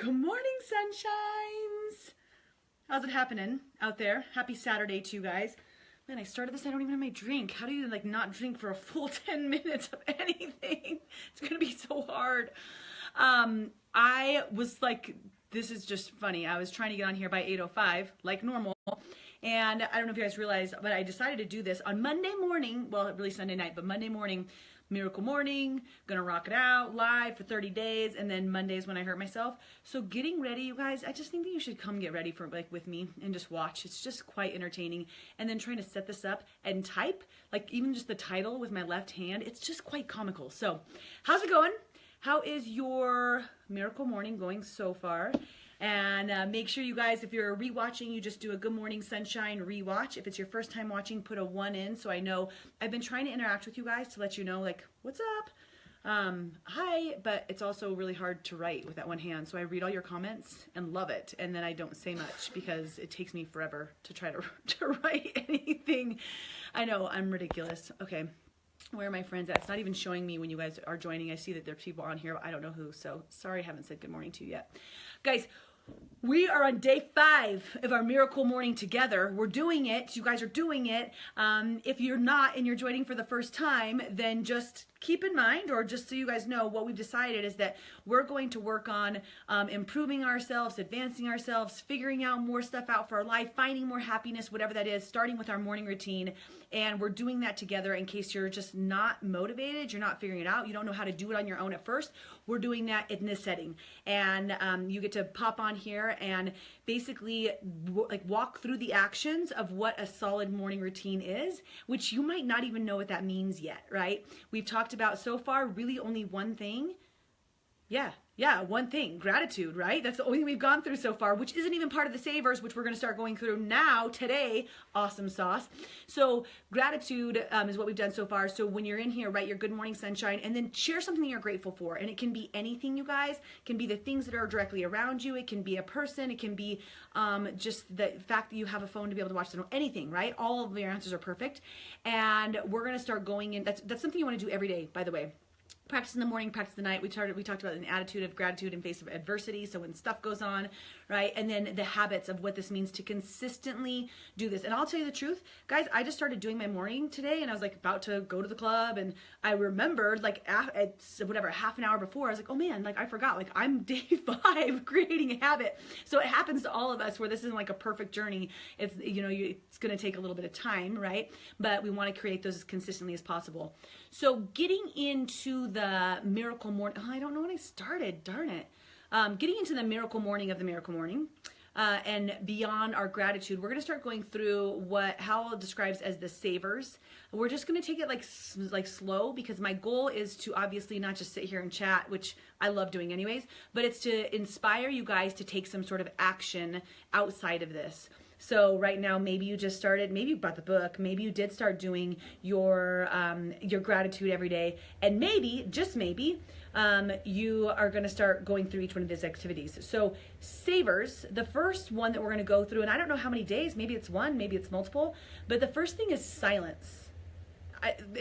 Good morning, sunshines. How's it happening out there? Happy Saturday to you guys. Man, I started this, I don't even have my drink. How do you not drink for a full 10 minutes of anything? It's gonna be so hard. I was like, this is just funny. I was trying to get on here by 8:05, like normal. And I don't know if you guys realize, but I decided to do this on Monday morning. Well, really Sunday night, but Monday morning, Miracle Morning, gonna rock it out live for 30 days, and then Mondays when I hurt myself. So getting ready, you guys, I just think that you should come get ready for with me and just watch. It's just quite entertaining. And then trying to set this up and type, like even just the title with my left hand, it's just quite comical. So how's it going? How is your Miracle Morning going so far? And make sure you guys, if you're rewatching, you just do a Good Morning Sunshine rewatch. If it's your first time watching, put a 1 in so I know. I've been trying to interact with you guys to let you know, like, what's up? Hi, but it's also really hard to write with that one hand. So I read all your comments and love it. And then I don't say much because it takes me forever to try to write anything. I know, I'm ridiculous. Okay. Where are my friends at? It's not even showing me when you guys are joining. I see that there are people on here, but I don't know who. So sorry I haven't said good morning to you yet. Guys, we are on day 5 of our Miracle Morning together. We're doing it. You guys are doing it. If you're not and you're joining for the first time, then just keep in mind, or just so you guys know, what we've decided is that we're going to work on improving ourselves, advancing ourselves, figuring out more stuff out for our life, finding more happiness, whatever that is, starting with our morning routine. And we're doing that together in case you're just not motivated, you're not figuring it out, you don't know how to do it on your own at first. We're doing that in this setting. And you get to pop on here and basically walk through the actions of what a solid morning routine is, which you might not even know what that means yet, right? We've talked about so far really only one thing. Yeah, one thing, gratitude, right? That's the only thing we've gone through so far, which isn't even part of the savers, which we're going to start going through now, today. Awesome sauce. So gratitude is what we've done so far. So when you're in here, write your good morning sunshine and then share something that you're grateful for. And it can be anything, you guys. It can be the things that are directly around you. It can be a person. It can be just the fact that you have a phone to be able to watch them. Anything, right? All of your answers are perfect. And we're going to start going in. That's something you want to do every day, by the way. Practice in the morning, practice the night. We talked about an attitude of gratitude in face of adversity. So when stuff goes on, right? And then the habits of what this means to consistently do this. And I'll tell you the truth, guys, I just started doing my morning today and I was like about to go to the club and I remembered like at whatever, half an hour before, I was like, oh man, like I forgot, like I'm day 5 creating a habit. So it happens to all of us where this isn't like a perfect journey. It's, it's going to take a little bit of time, right? But we want to create those as consistently as possible. So getting into the Miracle Morning, I don't know when I started, darn it. Getting into the Miracle Morning of the Miracle Morning and beyond our gratitude, we're going to start going through what Hal describes as the savers. We're just going to take it like slow because my goal is to obviously not just sit here and chat, which I love doing anyways, but it's to inspire you guys to take some sort of action outside of this. So right now, maybe you just started, maybe you bought the book, maybe you did start doing your gratitude every day, and maybe, just maybe, you are going to start going through each one of these activities. So savers, the first one that we're going to go through, and I don't know how many days, maybe it's 1, maybe it's multiple, but the first thing is silence.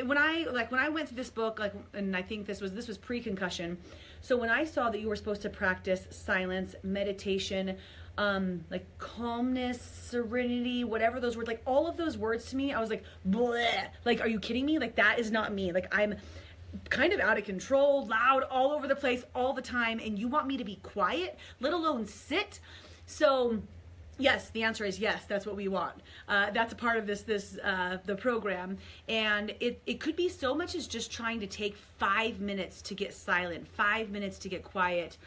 When I went through this book, and I think this was pre-concussion. So when I saw that you were supposed to practice silence, meditation, like calmness, serenity, whatever those words, like all of those words to me, I was like, bleh. Like, are you kidding me? Like, that is not me. Like, I'm kind of out of control, loud, all over the place, all the time, and you want me to be quiet, let alone sit? So yes, the answer is yes, that's what we want. That's a part of the program. And it could be so much as just trying to take 5 minutes to get silent, 5 minutes to get quiet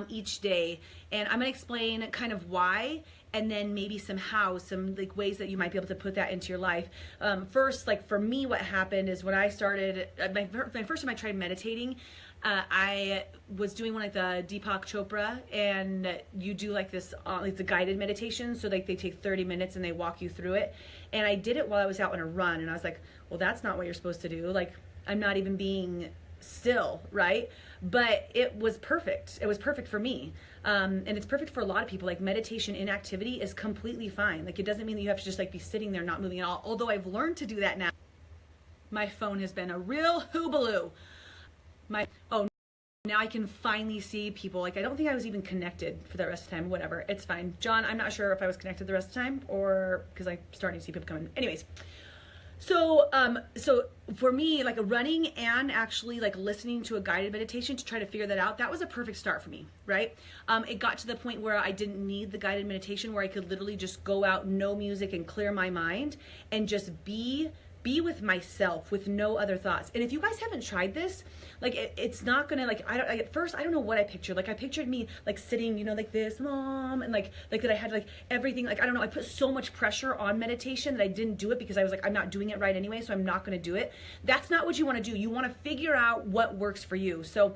each day. And I'm gonna explain kind of why, and then maybe some how, some like ways that you might be able to put that into your life. First, like for me, what happened is when I started, my first time I tried meditating, I was doing one like the Deepak Chopra, and you do like this, it's a guided meditation. So like they take 30 minutes and they walk you through it. And I did it while I was out on a run, and I was like, well, that's not what you're supposed to do. Like, I'm not even being still, right? But it was perfect. It was perfect for me. And it's perfect for a lot of people. Like meditation inactivity is completely fine. Like it doesn't mean that you have to just like be sitting there not moving at all. Although I've learned to do that now. My phone has been a real hoobaloo. Oh Now I can finally see people. Like, I don't think I was even connected for the rest of the time. Whatever, it's fine. John, I'm not sure if I was connected the rest of the time or because I'm starting to see people coming. Anyways, so for me, like running and actually like listening to a guided meditation to try to figure that out, that was a perfect start for me, right? It got to the point where I didn't need the guided meditation, where I could literally just go out, no music, and clear my mind and just be with myself with no other thoughts. And if you guys haven't tried this, like it's not gonna, like, at first I don't know what I pictured. Like I pictured me like sitting, you know, like this, mom, and like that I had like everything, like I don't know, I put so much pressure on meditation that I didn't do it because I was like, I'm not doing it right anyway, so I'm not gonna do it. That's not what you want to do. You want to figure out what works for you. So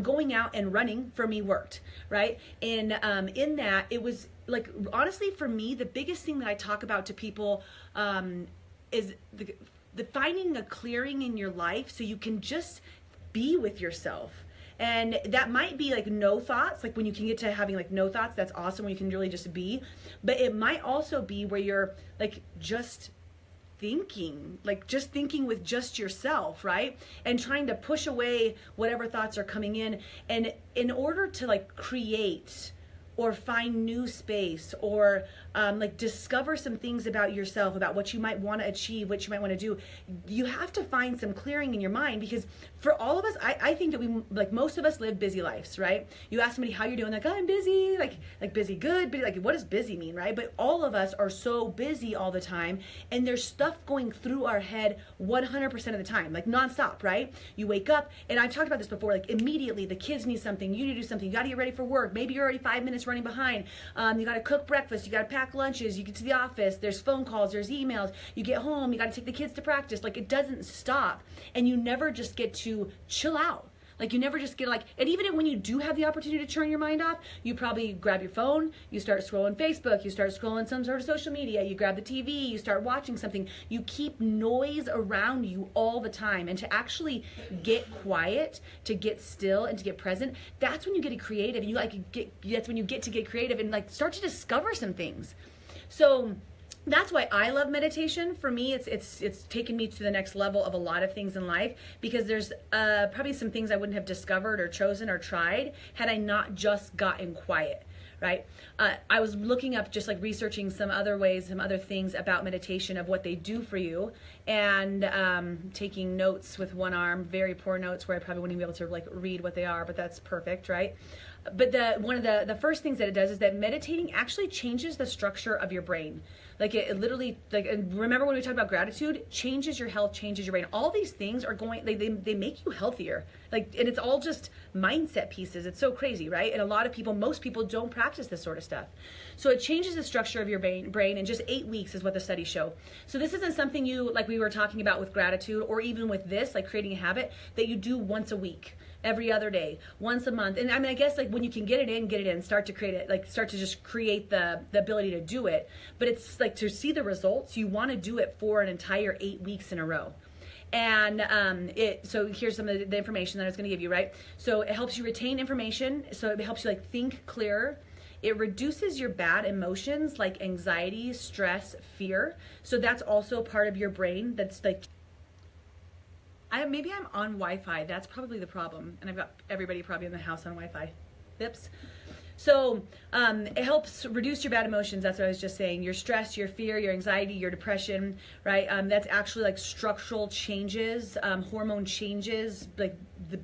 going out and running for me worked, right? And in that, it was like, honestly, for me, the biggest thing that I talk about to people is the finding a clearing in your life so you can just be with yourself. And that might be like no thoughts, like when you can get to having like no thoughts, that's awesome, when you can really just be. But it might also be where you're like just thinking with just yourself, right? And trying to push away whatever thoughts are coming in. And in order to like create or find new space or like discover some things about yourself, about what you might want to achieve, what you might want to do, you have to find some clearing in your mind. Because for all of us, I think that we, like most of us, live busy lives, right? You ask somebody how you're doing, like, oh, I'm busy, like busy good, but like, what does busy mean, right? But all of us are so busy all the time, and there's stuff going through our head 100% of the time, like nonstop, right? You wake up, and I've talked about this before, like immediately the kids need something, you need to do something, you got to get ready for work, maybe you're already 5 minutes running behind, you got to cook breakfast, you got to pack lunches, you get to the office, there's phone calls, there's emails, you get home, you got to take the kids to practice. Like, it doesn't stop, and you never just get to chill out. Like, you never just get like, and even when you do have the opportunity to turn your mind off, you probably grab your phone, you start scrolling Facebook, you start scrolling some sort of social media, you grab the TV, you start watching something. You keep noise around you all the time. And to actually get quiet, to get still, and to get present, that's when you get creative. And that's when you get to get creative and like start to discover some things. So that's why I love meditation. For me, it's taken me to the next level of a lot of things in life, because there's probably some things I wouldn't have discovered or chosen or tried had I not just gotten quiet, right? I was looking up, just like researching some other ways, some other things about meditation, of what they do for you, and taking notes with one arm, very poor notes where I probably wouldn't even be able to like read what they are, but that's perfect, right? But one of the first things that it does is that meditating actually changes the structure of your brain. Like it literally, like, and remember when we talked about gratitude, changes your health, changes your brain. All these things are going, they make you healthier. Like, and it's all just mindset pieces. It's so crazy, right? And a lot of people, most people don't practice this sort of stuff. So it changes the structure of your brain in just 8 weeks is what the studies show. So this isn't something you, like we were talking about with gratitude, or even with this, like creating a habit that you do once a week, every other day, once a month. And I mean, I guess like when you can get it in, start to create it, like start to just create the ability to do it. But it's like, to see the results, you want to do it for an entire 8 weeks in a row. And so here's some of the information that I was going to give you, right? So it helps you retain information. So it helps you like think clearer. It reduces your bad emotions like anxiety, stress, fear. So that's also part of your brain. That's like, maybe I'm on Wi-Fi. That's probably the problem. And I've got everybody probably in the house on Wi-Fi. Oops. So it helps reduce your bad emotions. That's what I was just saying. Your stress, your fear, your anxiety, your depression, right? That's actually like structural changes, hormone changes, like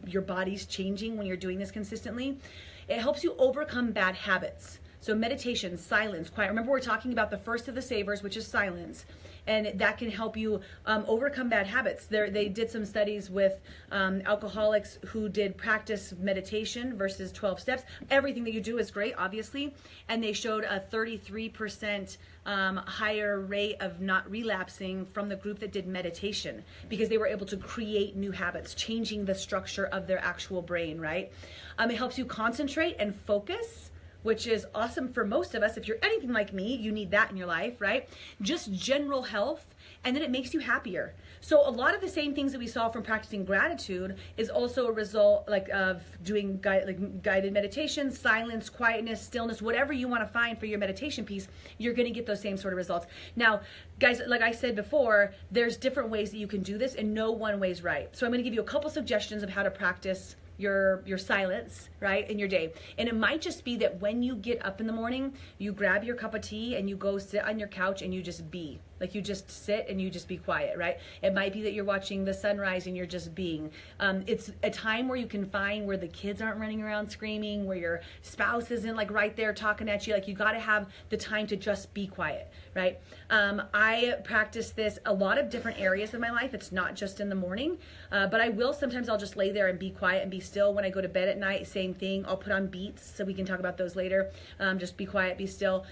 your body's changing when you're doing this consistently. It helps you overcome bad habits. So meditation, silence, quiet. Remember, we're talking about the first of the savers, which is silence. And that can help you overcome bad habits. They did some studies with alcoholics who did practice meditation versus 12 steps. Everything that you do is great, obviously. And they showed a 33% higher rate of not relapsing from the group that did meditation, because they were able to create new habits, changing the structure of their actual brain, right? It helps you concentrate and focus, which is awesome for most of us. If you're anything like me, you need that in your life, right? Just general health, and then it makes you happier. So a lot of the same things that we saw from practicing gratitude is also a result of doing guided meditation, silence, quietness, stillness, whatever you want to find for your meditation piece, you're going to get those same sort of results. Now, guys, like I said before, there's different ways that you can do this, and no one way is right. So I'm going to give you a couple suggestions of how to practice your silence, right, in your day. And it might just be that when you get up in the morning, you grab your cup of tea and you go sit on your couch and you just be. Like you just sit and you just be quiet, right? It might be that you're watching the sunrise and you're just being. It's a time where you can find where the kids aren't running around screaming, where your spouse isn't like right there talking at you. Like you got to have the time to just be quiet, right? I practice this a lot of different areas of my life. It's not just in the morning, but I will sometimes I'll just lay there and be quiet and be still. When I go to bed at night, same thing. I'll put on beats, so we can talk about those later. Just be quiet, be still.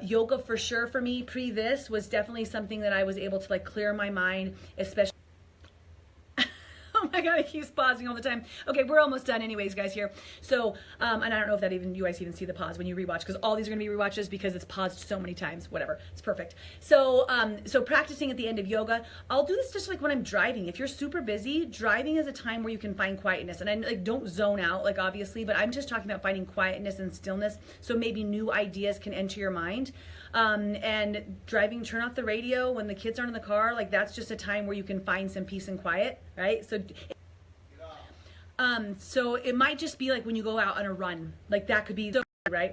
Yoga for sure for me pre this was definitely something that I was able to like clear my mind, especially. Oh my God, it keeps pausing all the time. Okay, we're almost done anyways, guys, here. So, and I don't know if that you guys even see the pause when you rewatch, because all these are gonna be rewatches because it's paused so many times, whatever, it's perfect. So, so practicing at the end of yoga, I'll do this just like when I'm driving. If you're super busy, driving is a time where you can find quietness. And I like don't zone out, like obviously, but I'm just talking about finding quietness and stillness. So maybe new ideas can enter your mind. And driving, turn off the radio when the kids aren't in the car. Like that's just a time where you can find some peace and quiet, right? So it might just be like when you go out on a run, like that could be, right?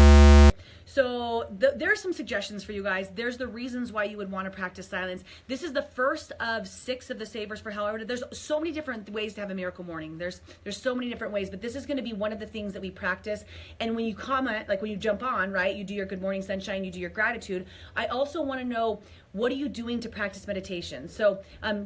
So there are some suggestions for you guys. There's the reasons why you would want to practice silence. This is the first of 6 of the savers for however. There's so many different ways to have a miracle morning. There's so many different ways, but this is going to be one of the things that we practice. And when you comment, like when you jump on, right, you do your good morning sunshine, you do your gratitude. I also want to know, what are you doing to practice meditation? So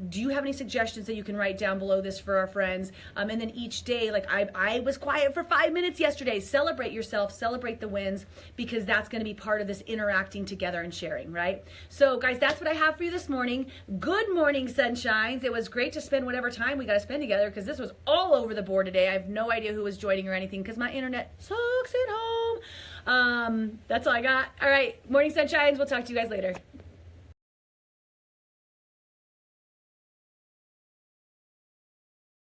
do you have any suggestions that you can write down below this for our friends? And then each day, like I was quiet for 5 minutes yesterday. Celebrate yourself, celebrate the wins, because that's gonna be part of this interacting together and sharing, right? So guys, that's what I have for you this morning. Good morning, sunshines. It was great to spend whatever time we gotta spend together, because this was all over the board today. I have no idea who was joining or anything because my internet sucks at home. That's all I got. All right, morning sunshines. We'll talk to you guys later.